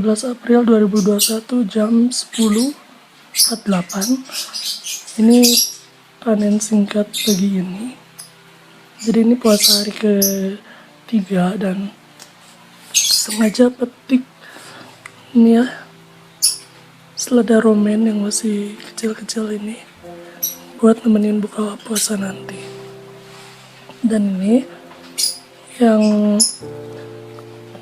11 April 2021 jam 10.48. Ini panen singkat pagi ini. Jadi ini puasa hari ketiga dan sengaja petik ini ya, selada romen yang masih kecil-kecil ini buat nemenin buka puasa nanti. Dan ini yang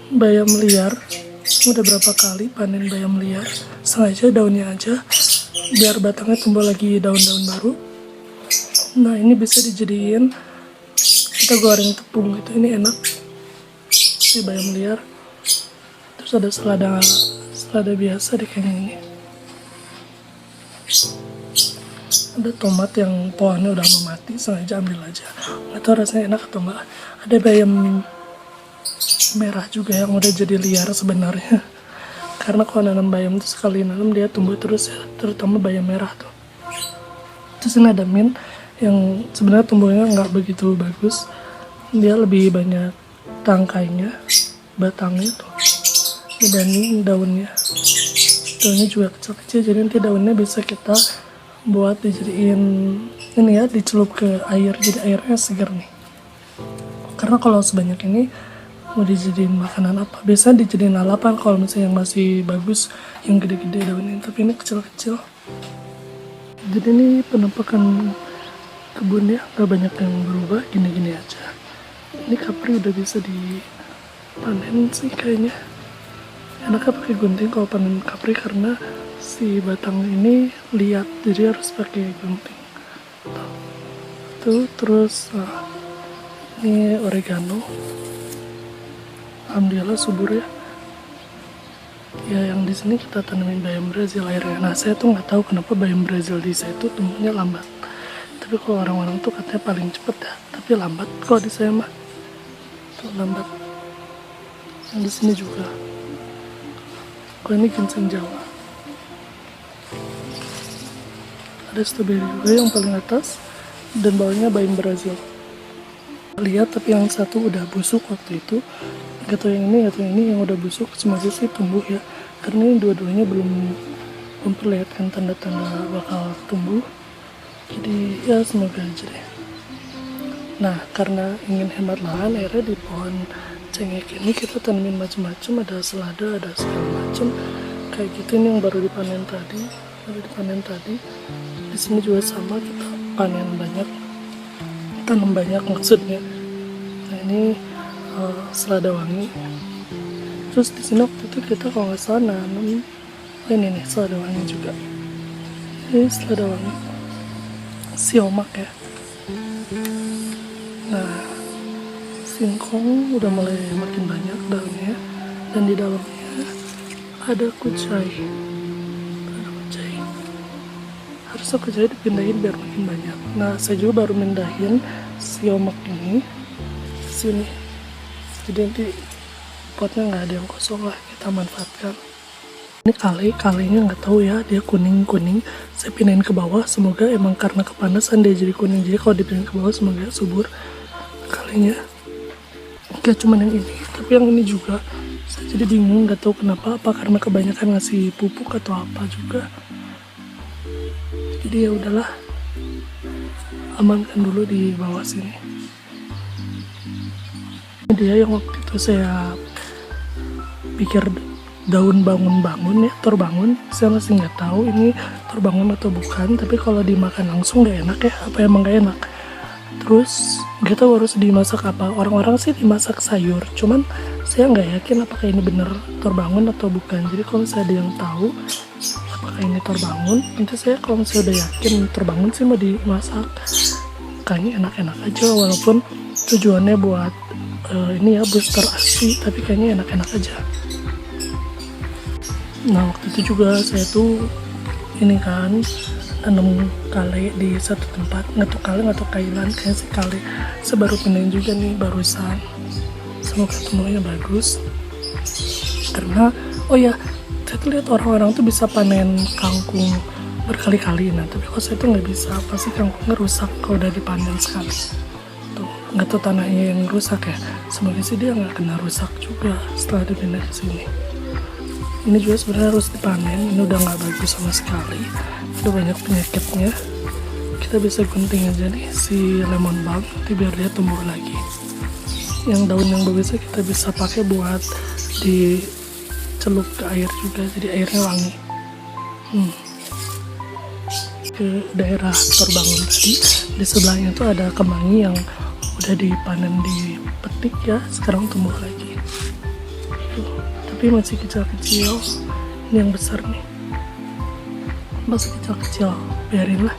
bayam liar, udah berapa kali panen bayam liar, sengaja daunnya aja biar batangnya tumbuh lagi daun-daun baru. Nah ini bisa dijadiin kita goreng tepung gitu, ini enak si bayam liar. Terus ada selada biasa deh kayaknya ini. Ada tomat yang pohonnya udah mau mati, sengaja ambil aja, nggak tahu rasanya enak atau enggak. Ada bayam merah juga yang udah jadi liar sebenarnya, karena kalau nanam bayam tuh sekali nanam dia tumbuh terus ya, terutama bayam merah tuh. Terus ini ada mint yang sebenarnya tumbuhnya nggak begitu bagus, dia lebih banyak tangkainya, batangnya tuh dibanding daunnya. Daunnya juga kecil-kecil, jadi nanti daunnya bisa kita buat dijadiin ini ya, dicelup ke air, jadi airnya segar nih. Karena kalau sebanyak ini mau dijadiin makanan apa? Biasanya dijadiin lalapan kalau misalnya yang masih bagus, yang gede-gede daunnya, tapi ini kecil-kecil. Jadi ini penampakan kebun ya, gak banyak yang berubah, gini-gini aja. Ini kapri udah bisa dipanen sih kayaknya. Enaknya pakai gunting kalau panen kapri karena si batang ini liat, jadi harus pakai gunting. Tuh, terus ini oregano. Alhamdulillah subur ya. Ya yang di sini kita tanamin bayam Brazil airnya. Nah saya tuh nggak tahu kenapa bayam Brazil di saya tuh tumbuhnya lambat. Tapi kalau orang-orang tuh katanya paling cepet ya. Tapi lambat kalau di saya mah. Tuh lambat. Yang di sini juga. Kalau ini ginseng Jawa. Ada stroberi juga yang paling atas dan bawahnya bayam Brazil. Lihat tapi yang satu udah busuk waktu itu. Gak tau yang ini atau ini yang udah busuk, semoga sih tumbuh ya, karena ini dua-duanya belum memperlihatkan tanda-tanda bakal tumbuh, jadi ya semoga aja deh. Nah karena ingin hemat lahan, akhirnya di pohon cengkeh ini kita tanamin macam-macam, ada selada, ada segala macam kayak gitu. Ini yang baru dipanen tadi, di sini juga sama, kita panen banyak, tanam banyak maksudnya. Nah ini selada wangi. Terus di sini waktu itu kita kalau nggak salah nanam ini nih selada wangi juga. Ini selada wangi siomak ya. Nah singkong udah mulai makin banyak daunnya, dan di dalamnya ada kucai. Harusnya kucai dipindahin biar makin banyak. Nah saya juga baru mindahin siomak ini sini. Jadi nanti potnya nggak ada yang kosong lah, kita manfaatkan. Ini kalinya nggak tahu ya, dia kuning. Saya pindahin ke bawah, semoga emang karena kepanasan dia jadi kuning. Jadi kalau dipindahin ke bawah semoga subur kalinya. Gak cuma yang ini, tapi yang ini juga. Saya jadi bingung, nggak tahu kenapa, apa karena kebanyakan ngasih pupuk atau apa juga. Jadi ya udahlah, amankan dulu di bawah sini. Dia yang waktu itu saya pikir daun bangun-bangun ya, terbangun. Saya masih nggak tahu ini terbangun atau bukan, tapi kalau dimakan langsung nggak enak ya, apa emang nggak enak. Terus nggak tahu harus dimasak apa, orang-orang sih dimasak sayur, cuman saya nggak yakin apakah ini bener terbangun atau bukan. Jadi kalau saya ada yang tahu apakah ini terbangun, nanti saya kalau saya udah yakin terbangun sih mau dimasak. Kayaknya enak-enak aja, walaupun tujuannya buat ini ya booster ASI, tapi kayaknya enak-enak aja. Nah waktu itu juga saya tuh ini kan nanam kale di satu tempat, nggak tahu kale nggak tahu kailan, kayak si kale. Saya baru pindahin juga nih barusan, semoga tumbuhnya bagus. Karena oh ya, saya tuh lihat orang-orang tuh bisa panen kangkung berkali-kali, nah tapi kalau saya tuh nggak bisa, pasti kangkungnya rusak kalau udah dipanen sekali. Nggak tahu tanahnya yang rusak ya, semoga sih dia nggak kena rusak juga setelah dipindah ke sini. Ini juga sebenarnya harus dipanen, ini udah nggak bagus sama sekali, udah banyak penyakitnya. Kita bisa gunting aja nih si lemon balm nanti biar dia tumbuh lagi. Yang daun yang bagusnya kita bisa pakai buat dicelup ke air juga, jadi airnya wangi. Ke daerah Torbangun tadi, di sebelahnya tuh ada kemangi yang udah dipanen, dipetik ya, sekarang tumbuh lagi. Tuh, tapi masih kecil-kecil. Ini yang besar nih masih kecil-kecil, biarin lah.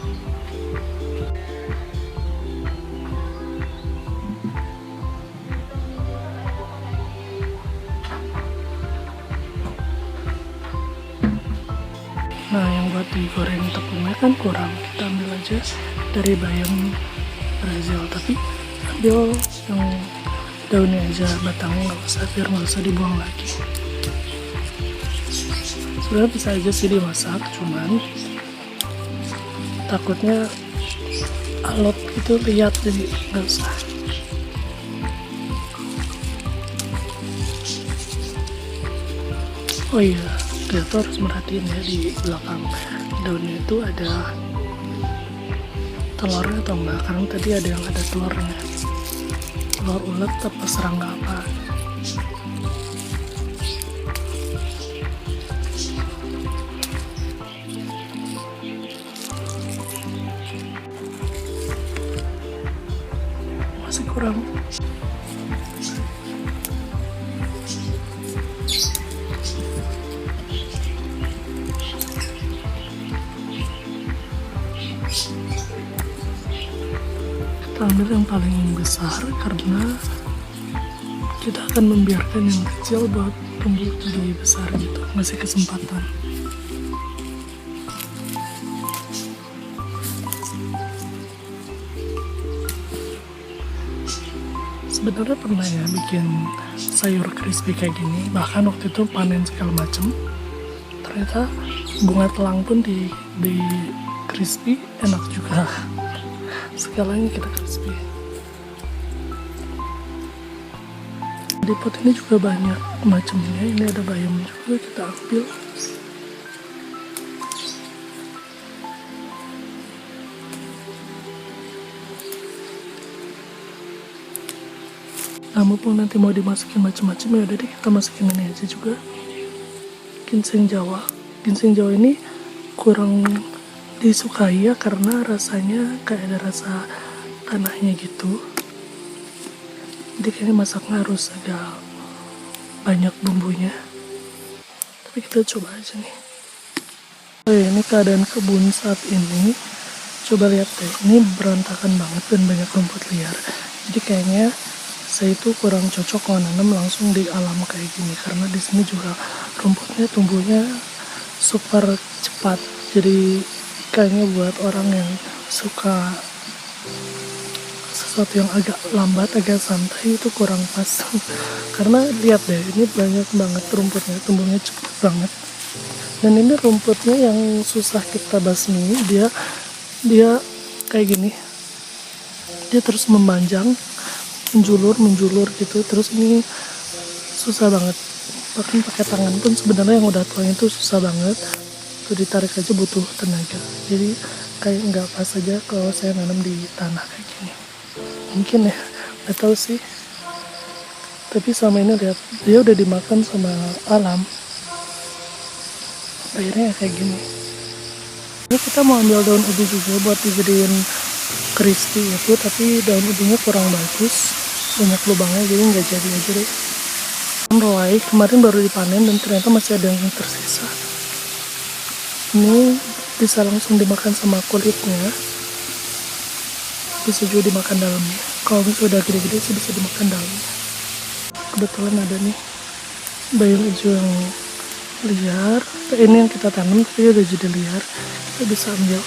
Nah, yang buat digoreng tepungnya kan kurang, kita ambil aja dari bayam Brazil, tapi ambil yang daunnya aja, batangnya nggak usah, biar nggak usah dibuang lagi. Sebenarnya bisa aja sih dimasak, cuman takutnya alot gitu lihat, jadi nggak usah. Oh iya, kita tuh harus merhatiin ya, di belakang daunnya itu ada telurnya atau enggak, karena tadi ada yang ada telurnya, telur ulet apa serangga apa. Masih kurang. Kita ambil yang paling besar karena kita akan membiarkan yang kecil buat tumbuh jadi besar gitu, masih kesempatan. Sebenarnya pernah ya bikin sayur crispy kayak gini, bahkan waktu itu panen segala macem, ternyata bunga telang pun di crispy, enak juga. Segalanya kita crispy. Di pot ini juga banyak macamnya, ini ada bayam juga, kita ambil. Nah, mumpung nanti mau dimasukin macam-macam, ya udah deh kita masukin ini aja juga. Ginseng Jawa. Ginseng Jawa ini kurang disukai ya, karena rasanya kayak ada rasa tanahnya gitu. Jadi kayaknya masaknya harus agak banyak bumbunya. Tapi kita coba aja nih. Oh ya, ini keadaan kebun saat ini. Coba lihat deh, ini berantakan banget dan banyak rumput liar. Jadi kayaknya saya itu kurang cocok kalau nanam langsung di alam kayak gini, karena di sini juga rumputnya tumbuhnya super cepat. Jadi kayaknya buat orang yang suka sesuatu yang agak lambat, agak santai, itu kurang pas. Karena lihat deh, ini banyak banget rumputnya, tumbuhnya cepet banget. Dan ini rumputnya yang susah kita basmi, dia kayak gini, dia terus memanjang, menjulur gitu. Terus ini susah banget, bahkan pakai tangan pun sebenarnya yang udah tua itu susah banget tuh, ditarik aja butuh tenaga. Jadi kayak nggak pas aja kalau saya nanam di tanah kayak gini. Mungkin ya, nggak tahu sih, tapi selama ini lihat dia udah dimakan sama alam, akhirnya kayak gini. Ini kita mau ambil daun ubi juga buat dijadiin crispy itu, tapi daun ubinya kurang bagus, banyak lubangnya, jadi nggak jadi aja deh. Mulai kemarin baru dipanen dan ternyata masih ada yang tersisa. Ini bisa langsung dimakan sama kulitnya, bisa juga dimakan dalamnya. Kalau misalnya udah gede-gede sih bisa dimakan dalamnya. Kebetulan ada nih bayam hijau yang liar, ini yang kita tanam tapi udah jadi liar, kita bisa ambil.